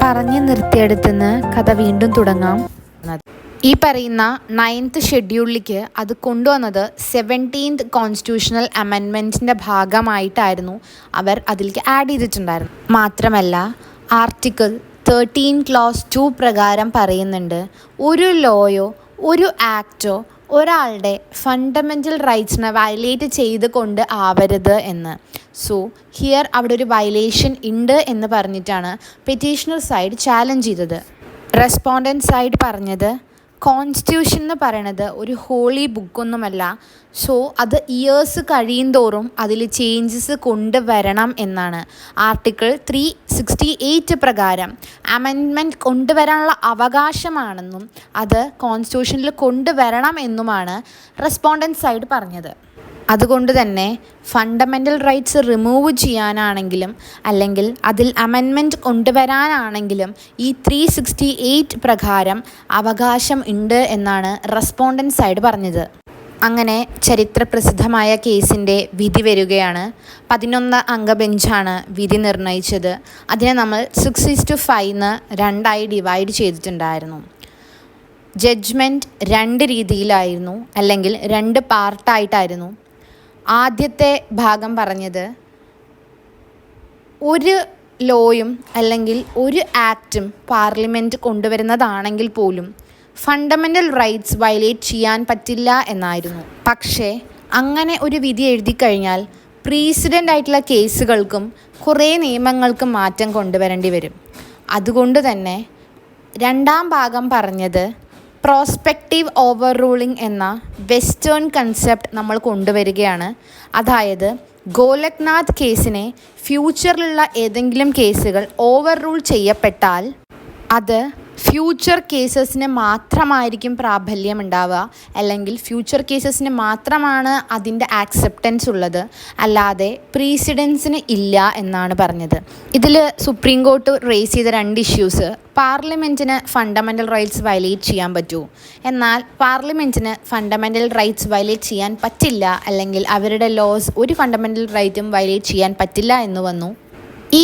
പറഞ്ഞു നിർത്തിയെടുത്തുനിന്ന് കഥ വീണ്ടും തുടങ്ങാം. ഈ പറയുന്ന 9th ഷെഡ്യൂളിലേക്ക് അത് കൊണ്ടുവന്നത് 17th കോൺസ്റ്റിറ്റ്യൂഷണൽ അമെൻമെൻറ്റിൻ്റെ ഭാഗമായിട്ടായിരുന്നു അവർ അതിലേക്ക് ആഡ് ചെയ്തിട്ടുണ്ടായിരുന്നു. മാത്രമല്ല ആർട്ടിക്കിൾ 13 ക്ലോസ് 2 പ്രകാരം പറയുന്നുണ്ട്, ഒരു ലോയോ ഒരു ആക്റ്റോ ഒരാളുടെ ഫണ്ടമെൻ്റൽ റൈറ്റ്സിനെ വയലേറ്റ് ചെയ്ത് കൊണ്ട് ആവരുത് എന്ന്. സോ ഹിയർ അവിടെ ഒരു വയലേഷൻ ഉണ്ട് എന്ന് പറഞ്ഞിട്ടാണ് പെറ്റീഷണർ സൈഡ് ചാലഞ്ച് ചെയ്തത്. റെസ്പോണ്ടൻറ്റ് സൈഡ് പറഞ്ഞത് കോൺസ്റ്റിറ്റ്യൂഷൻ എന്ന് പറയണത് ഒരു ഹോളി ബുക്കൊന്നുമല്ല, സോ അത് ഇയേഴ്സ് കഴിയുന്തോറും അതിൽ ചേഞ്ചസ് കൊണ്ടുവരണം എന്നാണ്. ആർട്ടിക്കിൾ 368 പ്രകാരം അമെൻമെൻറ്റ് കൊണ്ടുവരാനുള്ള അവകാശമാണെന്നും അത് കോൺസ്റ്റിറ്റ്യൂഷനിൽ കൊണ്ടുവരണം എന്നുമാണ് റെസ്പോണ്ടൻറ്റ് സൈഡ് പറഞ്ഞത്. അതുകൊണ്ട് തന്നെ ഫണ്ടമെൻ്റൽ റൈറ്റ്സ് റിമൂവ് ചെയ്യാനാണെങ്കിലും അല്ലെങ്കിൽ അതിൽ അമെൻമെൻറ്റ് കൊണ്ടുവരാനാണെങ്കിലും ഈ 368 പ്രകാരം അവകാശം ഉണ്ട് എന്നാണ് റെസ്പോണ്ടൻറ്റ് സൈഡ് പറഞ്ഞത്. അങ്ങനെ ചരിത്രപ്രസിദ്ധമായ കേസിൻ്റെ വിധി വരികയാണ്. 11 അംഗ ബെഞ്ചാണ് വിധി നിർണയിച്ചത്. അതിനെ നമ്മൾ 6:5 2ആയി ഡിവൈഡ് ചെയ്തിട്ടുണ്ടായിരുന്നു. ജഡ്ജ്മെൻറ്റ് 2 രീതിയിലായിരുന്നു, അല്ലെങ്കിൽ 2 പാർട്ടായിട്ടായിരുന്നു. ആദ്യത്തെ ഭാഗം പറഞ്ഞത് ഒരു ലോയും അല്ലെങ്കിൽ ഒരു ആക്റ്റും പാർലമെൻറ്റ് കൊണ്ടുവരുന്നതാണെങ്കിൽ പോലും ഫണ്ടമെൻ്റൽ റൈറ്റ്സ് വയലേറ്റ് ചെയ്യാൻ പറ്റില്ല എന്നായിരുന്നു. പക്ഷേ അങ്ങനെ ഒരു വിധി എഴുതി കഴിഞ്ഞാൽ പ്രീസിഡൻ്റ് ആയിട്ടുള്ള കേസുകൾക്കും കുറേ നിയമങ്ങൾക്കും മാറ്റം കൊണ്ടുവരേണ്ടി വരും. അതുകൊണ്ട് തന്നെ രണ്ടാം ഭാഗം പറഞ്ഞത് പ്രോസ്പെക്റ്റീവ് ഓവർ റൂളിംഗ് എന്ന വെസ്റ്റേൺ കൺസെപ്റ്റ് നമ്മൾ കൊണ്ടുവരികയാണ്. അതായത് ഗോലക്നാഥ് കേസിനെ ഫ്യൂച്ചറിലുള്ള ഏതെങ്കിലും കേസുകൾ ഓവർ റൂൾ ചെയ്യപ്പെട്ടാൽ അത് ഫ്യൂച്ചർ കേസസിന് മാത്രമായിരിക്കും പ്രാബല്യം ഉണ്ടാവുക, അല്ലെങ്കിൽ ഫ്യൂച്ചർ കേസസിന് മാത്രമാണ് അതിൻ്റെ ആക്സെപ്റ്റൻസ് ഉള്ളത്, അല്ലാതെ പ്രീസിഡൻസിന് ഇല്ല എന്നാണ് പറഞ്ഞത്. ഇതിൽ സുപ്രീം കോർട്ട് റേസ് ചെയ്ത 2 ഇഷ്യൂസ്, പാർലമെൻറ്റിന് ഫണ്ടമെൻ്റൽ റൈറ്റ്സ് വയലേറ്റ് ചെയ്യാൻ പറ്റുമോ, എന്നാൽ പാർലമെൻറ്റിന് ഫണ്ടമെൻ്റൽ റൈറ്റ്സ് വയലേറ്റ് ചെയ്യാൻ പറ്റില്ല, അല്ലെങ്കിൽ അവരുടെ ലോസ് ഒരു ഫണ്ടമെൻ്റൽ റൈറ്റും വയലേറ്റ് ചെയ്യാൻ പറ്റില്ല എന്ന് വന്നു.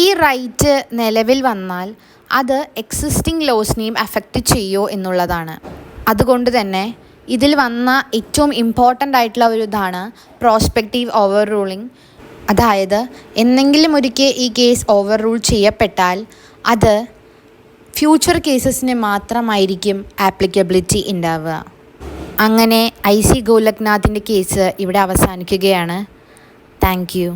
ഈ റൈറ്റ് നിലവിൽ വന്നാൽ അത് എക്സിസ്റ്റിംഗ് ലോസിനെയും അഫക്റ്റ് ചെയ്യുമോ എന്നുള്ളതാണ്. അതുകൊണ്ട് തന്നെ ഇതിൽ വന്ന ഏറ്റവും ഇമ്പോർട്ടൻ്റ് ആയിട്ടുള്ള ഒരു ഇതാണ് പ്രോസ്പെക്റ്റീവ് ഓവർ റൂളിംഗ്. അതായത് എന്തെങ്കിലും ഒരിക്കൽ ഈ കേസ് ഓവർ റൂൾ ചെയ്യപ്പെട്ടാൽ അത് ഫ്യൂച്ചർ കേസസിന് മാത്രമായിരിക്കും ആപ്ലിക്കബിലിറ്റി ഉണ്ടാവുക. അങ്ങനെ IC ഗോലക്നാഥിൻ്റെ കേസ് ഇവിടെ അവസാനിക്കുകയാണ്. Thank you.